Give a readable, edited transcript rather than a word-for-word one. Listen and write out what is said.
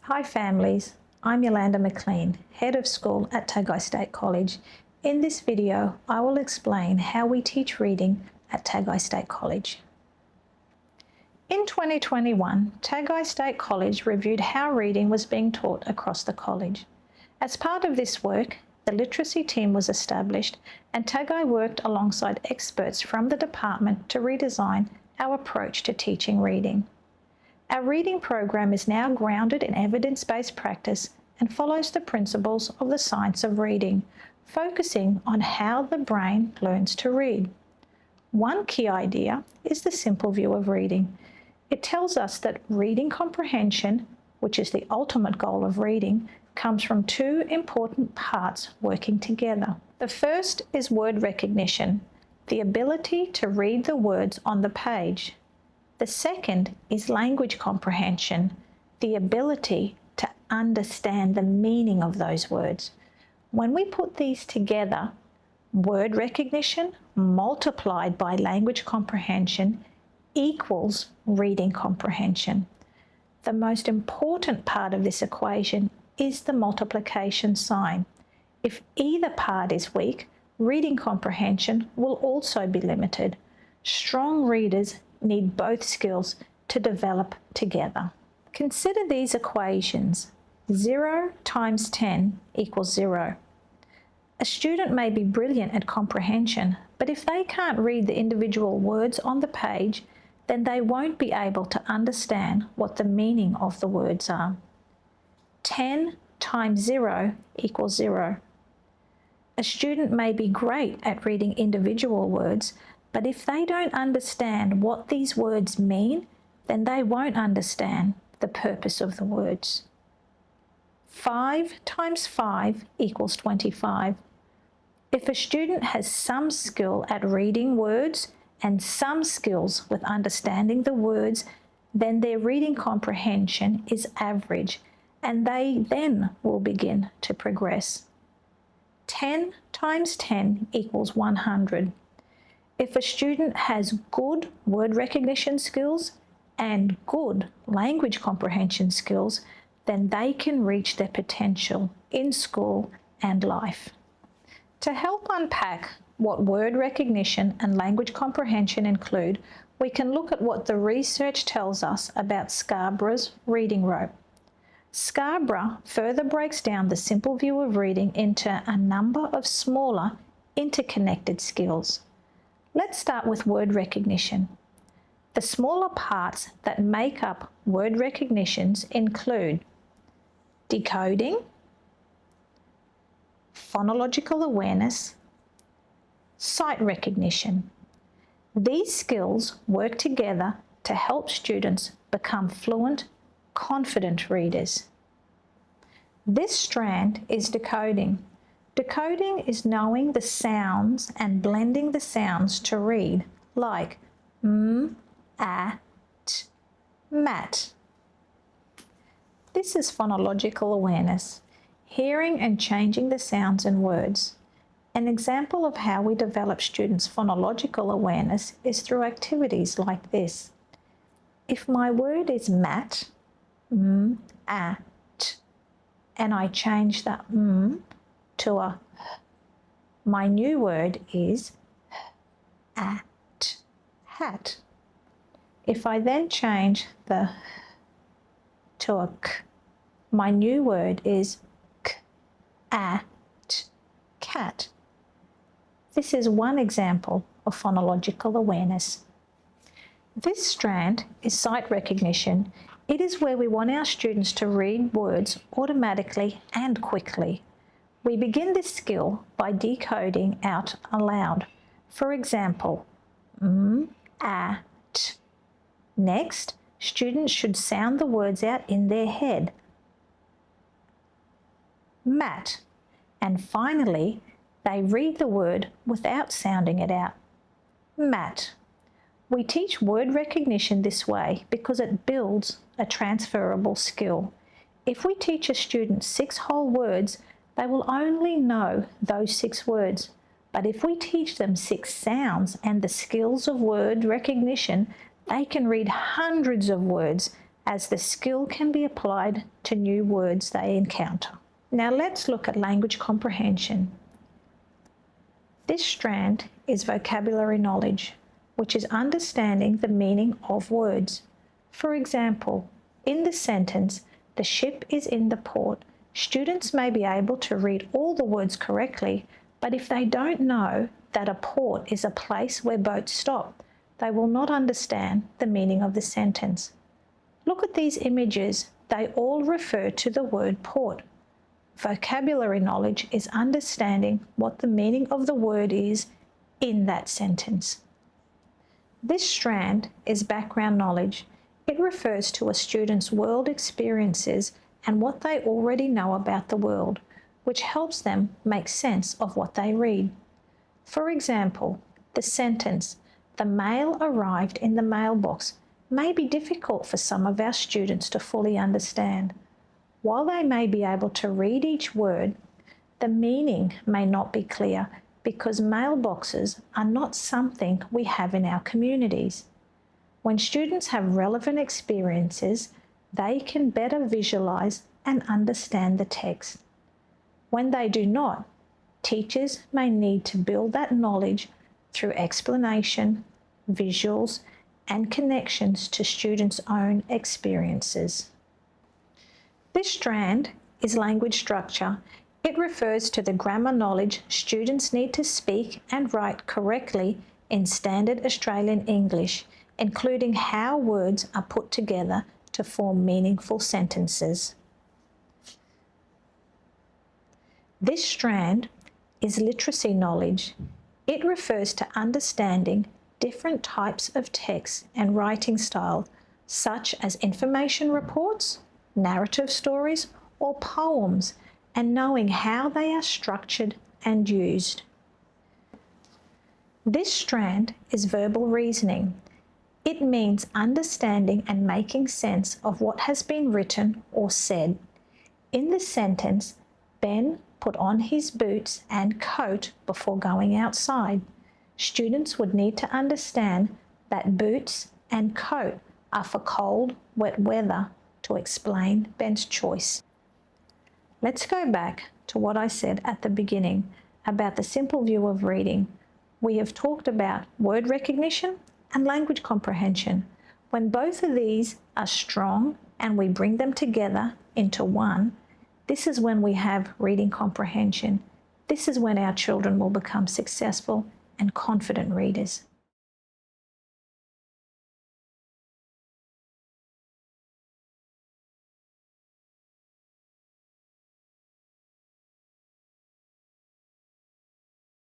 Hi families, I'm Yolanda McLean, Head of School at Tagai State College. In this video, I will explain how we teach reading at Tagai State College. In 2021, Tagai State College reviewed how reading was being taught across the college. As part of this work, the literacy team was established and Tagai worked alongside experts from the department to redesign our approach to teaching reading. Our reading program is now grounded in evidence-based practice and follows the principles of the science of reading, focusing on how the brain learns to read. One key idea is the simple view of reading. It tells us that reading comprehension, which is the ultimate goal of reading, comes from two important parts working together. The first is word recognition, the ability to read the words on the page. The second is language comprehension, the ability to understand the meaning of those words. When we put these together, word recognition multiplied by language comprehension equals reading comprehension. The most important part of this equation is the multiplication sign. If either part is weak, reading comprehension will also be limited. Strong readers need both skills to develop together. Consider these equations. 0 times 10 equals 0. A student may be brilliant at comprehension, but if they can't read the individual words on the page, then they won't be able to understand what the meaning of the words are. 10 times 0 equals 0. A student may be great at reading individual words, but if they don't understand what these words mean, then they won't understand the purpose of the words. 5 times 5 equals 25. If a student has some skill at reading words and some skills with understanding the words, then their reading comprehension is average, and they then will begin to progress. 10 times 10 equals 100. If a student has good word recognition skills and good language comprehension skills, then they can reach their potential in school and life. To help unpack what word recognition and language comprehension include, we can look at what the research tells us about Scarborough's reading rope. Scarborough further breaks down the simple view of reading into a number of smaller, interconnected skills. Let's start with word recognition. The smaller parts that make up word recognitions include decoding, phonological awareness, sight recognition. These skills work together to help students become fluent, confident readers. This strand is decoding. Decoding is knowing the sounds and blending the sounds to read, like t, mat. This is phonological awareness, hearing and changing the sounds in words. An example of how we develop students' phonological awareness is through activities like this. If my word is mat, at, and I change that to a my new word is at, hat. If I then change the to a k, my new word is at, cat. This is one example of phonological awareness. This strand is sight recognition. It is where we want our students to read words automatically and quickly. We begin this skill by decoding out aloud. For example, at. Next, students should sound the words out in their head. Mat. And finally, they read the word without sounding it out. Mat. We teach word recognition this way because it builds a transferable skill. If we teach a student 6 whole words, they will only know those 6 words. But if we teach them 6 sounds and the skills of word recognition, they can read hundreds of words as the skill can be applied to new words they encounter. Now let's look at language comprehension. This strand is vocabulary knowledge, which is understanding the meaning of words. For example, in the sentence, "The ship is in the port," students may be able to read all the words correctly, but if they don't know that a port is a place where boats stop, they will not understand the meaning of the sentence. Look at these images. They all refer to the word port. Vocabulary knowledge is understanding what the meaning of the word is in that sentence. This strand is background knowledge. It refers to a student's world experiences and what they already know about the world, which helps them make sense of what they read. For example, the sentence, "The mail arrived in the mailbox," may be difficult for some of our students to fully understand. While they may be able to read each word, the meaning may not be clear because mailboxes are not something we have in our communities. When students have relevant experiences, they can better visualize and understand the text. When they do not, teachers may need to build that knowledge through explanation, visuals, and connections to students' own experiences. This strand is language structure. It refers to the grammar knowledge students need to speak and write correctly in standard Australian English, including how words are put together to form meaningful sentences. This strand is literacy knowledge. It refers to understanding different types of text and writing style, such as information reports, narrative stories, or poems, and knowing how they are structured and used. This strand is verbal reasoning. It means understanding and making sense of what has been written or said. In the sentence, "Ben put on his boots and coat before going outside," students would need to understand that boots and coat are for cold, wet weather to explain Ben's choice. Let's go back to what I said at the beginning about the simple view of reading. We have talked about word recognition and language comprehension. When both of these are strong and we bring them together into one, this is when we have reading comprehension. This is when our children will become successful and confident readers.